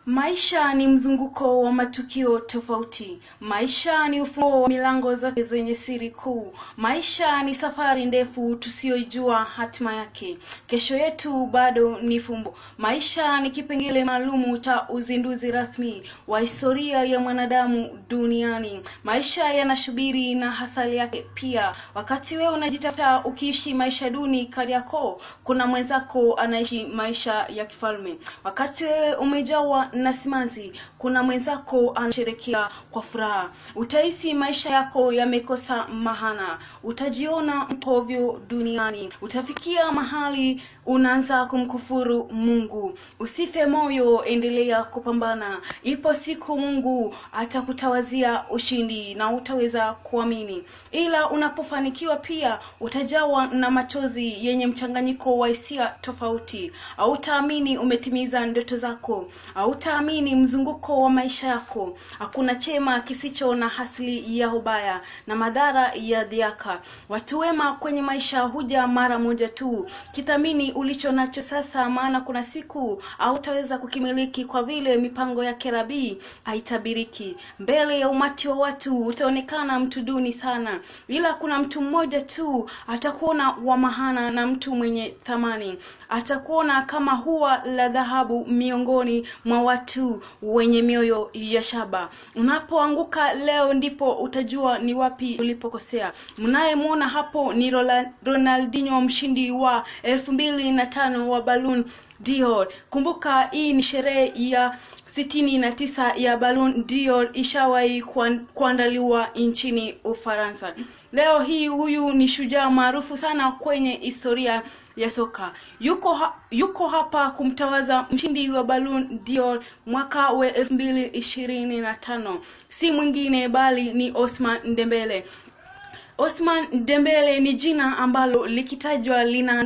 Maisha ni mzunguko wa matukio tofauti. Maisha ni ufunguo wa milango zote zenye siri kuu. Maisha ni safari ndefu tusiyojua hatima yake. Kesho yetu bado ni fumbo. Maisha ni kipengele maalumu cha uzinduzi rasmi wa historia ya mwanadamu duniani. Maisha yanashubiri na hasali yake pia. Wakati wewe unajitafuta ukiishi maisha duni Kariakoo, kuna mwenzako anaishi maisha ya kifalme. Wakati wewe umejawa na simanzi, kuna mwenzako anasherehekea kwa furaha. Utahisi maisha yako yamekosa maana. Utajiona mpovyo duniani. Utafikia mahali unaanza kumkufuru Mungu. Usife moyo, endelea kupambana. Ipo siku Mungu atakutawazia ushindi na utaweza kuamini. Ila unapofanikiwa pia utajawa na machozi yenye mchanganyiko wa hisia tofauti. Hautaamini umetimiza ndoto zako. Hautaamini mzunguko wa maisha yako. Hakuna chema kisicho na hasili ya ubaya na madhara ya dhiaka. Watu wema kwenye maisha huja mara moja tu. Kithamini ulicho nacho sasa, maana kuna siku hautaweza kukimiliki kwa vile mipango ya Kerabi haitabiriki. Mbele ya umati wa watu utaonekana mtu duni sana, ila kuna mtu mmoja tu atakuona wa maana na mtu mwenye thamani. Atakuona kama huwa la dhahabu miongoni mwa watu wenye mioyo ya shaba. Unapoanguka leo ndipo utajua ni wapi ulipokosea. Mnayemuona hapo ni Ronaldinho, mshindi wa 2005 wa Ballon d'Or. Kumbuka hii ni sherehe ya 69 ya Ballon d'Or, ishawahi kuandaliwa nchini Ufaransa. Leo hii huyu ni shujaa maarufu sana kwenye historia ya soka. Yuko hapa kumtawaza mshindi wa Ballon d'Or mwaka wa 2025. Si mwingine bali ni Ousmane Dembele. Ousmane Dembele ni jina ambalo likitajwa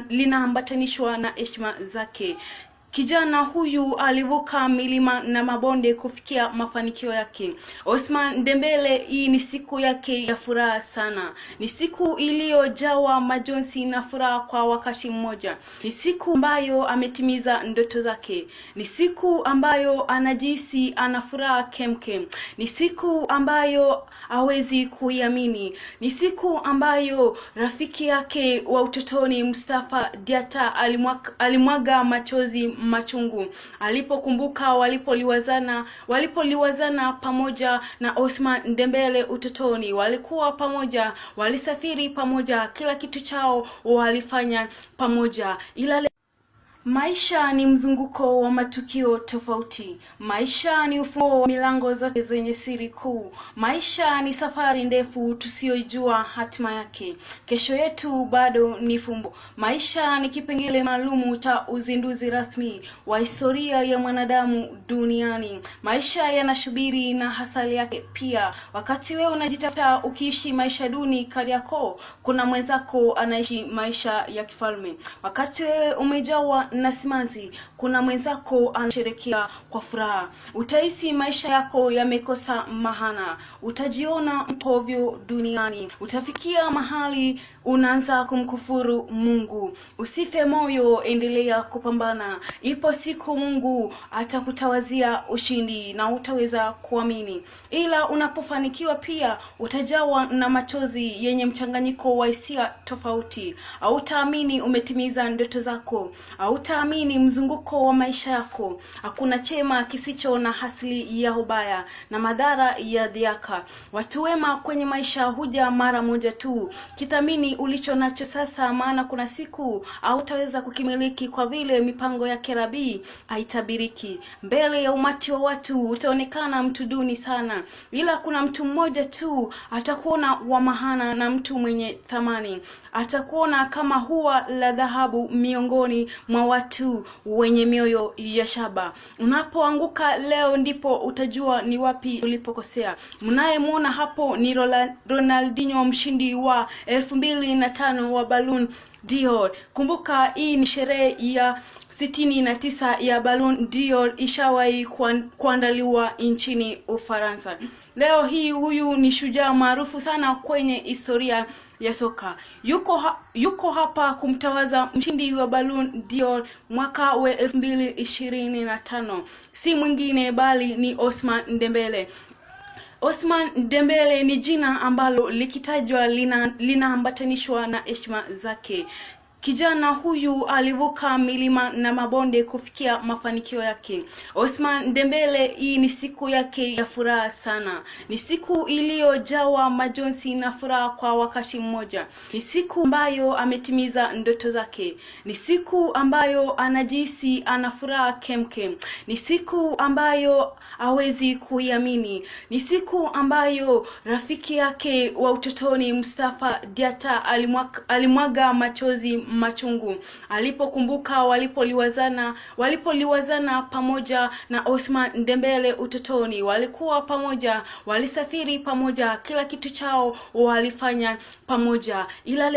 linaambatanishwa na heshima zake. Kijana huyu alivuka milima na mabonde kufikia mafanikio yake. Ousmane Dembele, hii ni siku yake ya furaha sana. Ni siku iliyojawa majonzi na furaha kwa wakati mmoja. Ni siku ambayo ametimiza ndoto zake. Ni siku ambayo anajihisi ana furaha kemkem. Ni siku ambayo hawezi kuiamini. Ni siku ambayo rafiki yake wa utotoni Mustafa Diatta alimwaga machozi machungu alipokumbuka walipoliwazana pamoja na Ousmane Dembele utotoni. Walikuwa pamoja, walisafiri pamoja, kila kitu chao walifanya pamoja. Ila maisha ni mzunguko wa matukio tofauti. Maisha ni ufunguo wa milango zote zenye siri kuu. Maisha ni safari ndefu tusiyojua hatima yake. Kesho yetu bado ni fumbo. Maisha ni kipengele maalumu cha uzinduzi rasmi wa historia ya mwanadamu duniani. Maisha yanashubiri na hasali yake pia. Wakati wewe unajitafuta ukiishi maisha duni Kariakoo, kuna mwenzako anaishi maisha ya kifalme. Wakati wewe umejawa na simanzi, kuna mwenzako anasherehekea kwa furaha. Utahisi maisha yako yamekosa maana. Utajiona mpovyo duniani. Utafikia mahali unaanza kumkufuru Mungu. Usife moyo, endelea kupambana. Ipo siku Mungu atakutawazia ushindi na utaweza kuamini. Ila unapofanikiwa pia utajawa na machozi yenye mchanganyiko wa hisia tofauti. Hautaamini umetimiza ndoto zako. Hautaamini mzunguko wa maisha yako. Hakuna chema kisicho na hasili ya ubaya na madhara ya dhiaka. Watu wema kwenye maisha huja mara moja tu. Kithamini ulicho nacho sasa, maana kuna siku hautaweza kukimiliki kwa vile mipango ya Kerabi haitabiriki. Mbele ya umati wa watu utaonekana mtu duni sana, ila kuna mtu mmoja tu atakuona wa maana na mtu mwenye thamani. Atakuona kama huwa la dhahabu miongoni mwa watu wenye mioyo ya shaba. Unapoanguka leo ndipo utajua ni wapi ulipokosea. Mnayemuona hapo ni Ronaldinho, mshindi wa 2005 wa Ballon d'Or. Kumbuka hii ni sherehe ya 69 ya Ballon d'Or ishawahi kuandaliwa nchini Ufaransa. Leo hii huyu ni shujaa maarufu sana kwenye historia ya soka. Yuko hapa kumtawaza mshindi wa Ballon d'Or mwaka wa 2025. Si mwingine bali ni Ousmane Dembele. Ousmane Dembele ni jina ambalo likitajwa linaambatanishwa na heshima zake. Kijana huyu alivuka milima na mabonde kufikia mafanikio yake. Ousmane Dembele, hii ni siku yake ya furaha sana. Ni siku iliyojawa majonzi na furaha kwa wakati mmoja. Ni siku ambayo ametimiza ndoto zake. Ni siku ambayo anajihisi ana furaha kemkem. Ni siku ambayo hawezi kuiamini. Ni siku ambayo rafiki yake wa utotoni Mustafa Diatta alimwaga machozi machungu alipokumbuka walipoliwazana pamoja na Ousmane Dembele utotoni. Walikuwa pamoja, walisafiri pamoja, kila kitu chao walifanya pamoja. Ila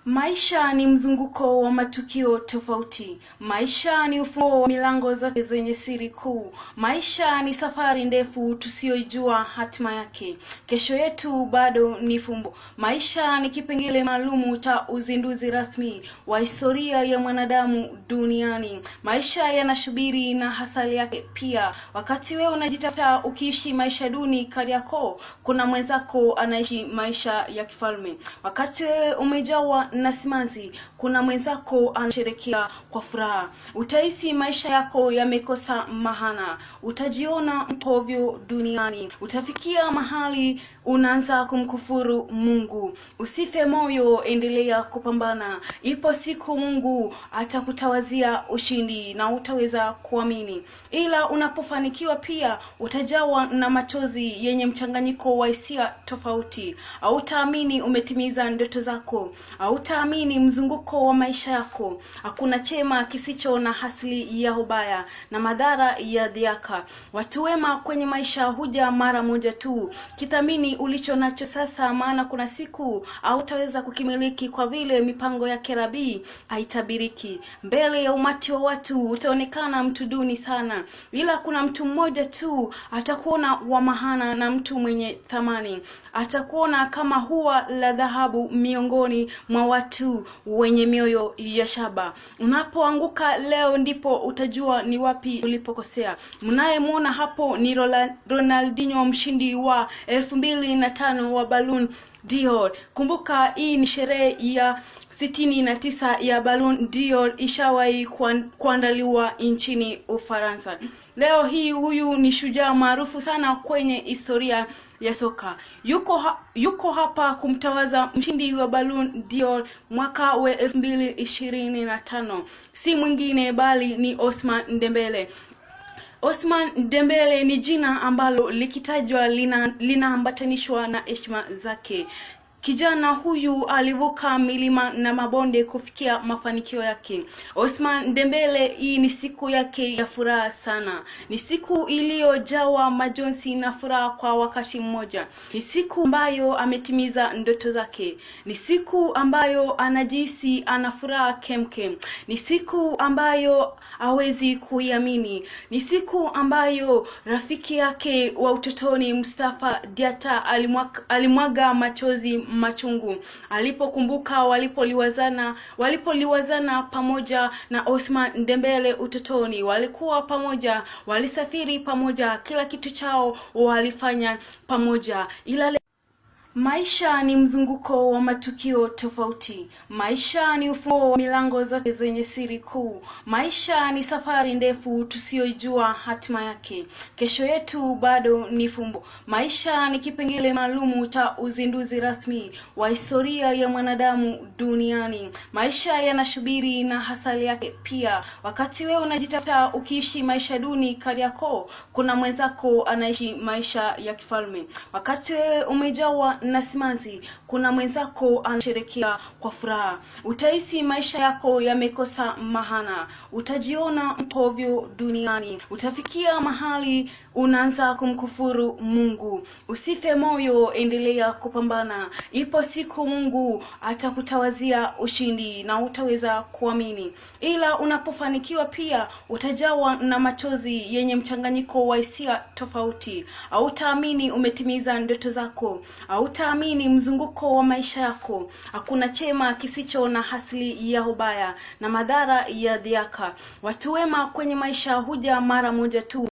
maisha ni mzunguko wa matukio tofauti. Maisha ni ufunguo wa milango zote zenye siri kuu. Maisha ni safari ndefu tusiyojua hatima yake. Kesho yetu bado ni fumbo. Maisha ni kipengele maalumu cha uzinduzi rasmi wa historia ya mwanadamu duniani. Maisha yanashubiri na hasali yake pia. Wakati wewe unajitafuta ukiishi maisha duni Kariakoo, kuna mwenzako anaishi maisha ya kifalme. Wakati wewe umejawa na simanzi, kuna mwenzako anasherehekea kwa furaha. Utahisi maisha yako yamekosa maana. Utajiona mtovyo duniani. Utafikia mahali unaanza kumkufuru Mungu. Usife moyo, endelea kupambana. Ipo siku Mungu atakutawazia ushindi na utaweza kuamini. Ila unapofanikiwa pia utajawa na machozi yenye mchanganyiko wa hisia tofauti. Hautaamini umetimiza ndoto zako. Hautaamini mzunguko wa maisha yako. Hakuna chema kisicho na hasili ya ubaya na madhara ya dhiaka. Watu wema kwenye maisha huja mara moja tu. Kithamini ulicho nacho sasa, maana kuna siku hautaweza kukimiliki kwa vile mipango ya Kerabi haitabiriki. Mbele ya umati wa watu utaonekana mtu duni sana, ila kuna mtu mmoja tu atakuona wa maana na mtu mwenye thamani. Atakuona kama huwa la dhahabu miongoni mwa watu wenye mioyo ya shaba. Unapoanguka leo ndipo utajua ni wapi ulipokosea. Mnayemuona hapo ni Ronaldinho, mshindi wa 2005 wa Ballon d'Or. Kumbuka hii ni sherehe ya 69 ya Ballon d'Or ishawahi kuandaliwa nchini Ufaransa. Leo hii huyu ni shujaa maarufu sana kwenye historia ya soka. Yuko hapa kumtawaza mshindi wa Ballon d'Or mwaka wa 2025. Si mwingine bali ni Ousmane Dembele. Ousmane Dembele ni jina ambalo likitajwa linaambatanishwa na heshima zake. Kijana huyu alivuka milima na mabonde kufikia mafanikio yake. Ousmane Dembele, hii ni siku yake ya furaha sana. Ni siku iliyojawa majonzi na furaha kwa wakati mmoja. Ni siku ambayo ametimiza ndoto zake. Ni siku ambayo anajihisi ana furaha kemkem. Ni siku ambayo hawezi kuiamini. Ni siku ambayo rafiki yake wa utotoni Mustafa Diatta alimwaga machozi machungu alipokumbuka walipoliwazana pamoja na Ousmane Dembele utotoni. Walikuwa pamoja, walisafiri pamoja, kila kitu chao walifanya pamoja. Ila maisha ni mzunguko wa matukio tofauti. Maisha ni ufunguo wa milango zote zenye siri kuu. Maisha ni safari ndefu tusiyojua hatima yake. Kesho yetu bado ni fumbo. Maisha ni kipengele maalumu cha uzinduzi rasmi wa historia ya mwanadamu duniani. Maisha yanashubiri na hasali yake pia. Wakati wewe unajitafuta ukiishi maisha duni Kariakoo, kuna mwenzako anaishi maisha ya kifalme. Wakati wewe umejawa na simanzi, kuna mwenzako anasherehekea kwa furaha. Utahisi maisha yako yamekosa maana, utajiona mkovyo duniani, utafikia mahali unaanza kumkufuru Mungu. Usife moyo, endelea kupambana. Ipo siku Mungu atakutawazia ushindi na utaweza kuamini. Ila unapofanikiwa pia utajawa na machozi yenye mchanganyiko wa hisia tofauti. Hautaamini umetimiza ndoto zako, hautaamini mzunguko wa maisha yako. Hakuna chema kisicho na hasili ya ubaya na madhara ya dhiaka. Watu wema kwenye maisha huja mara moja tu.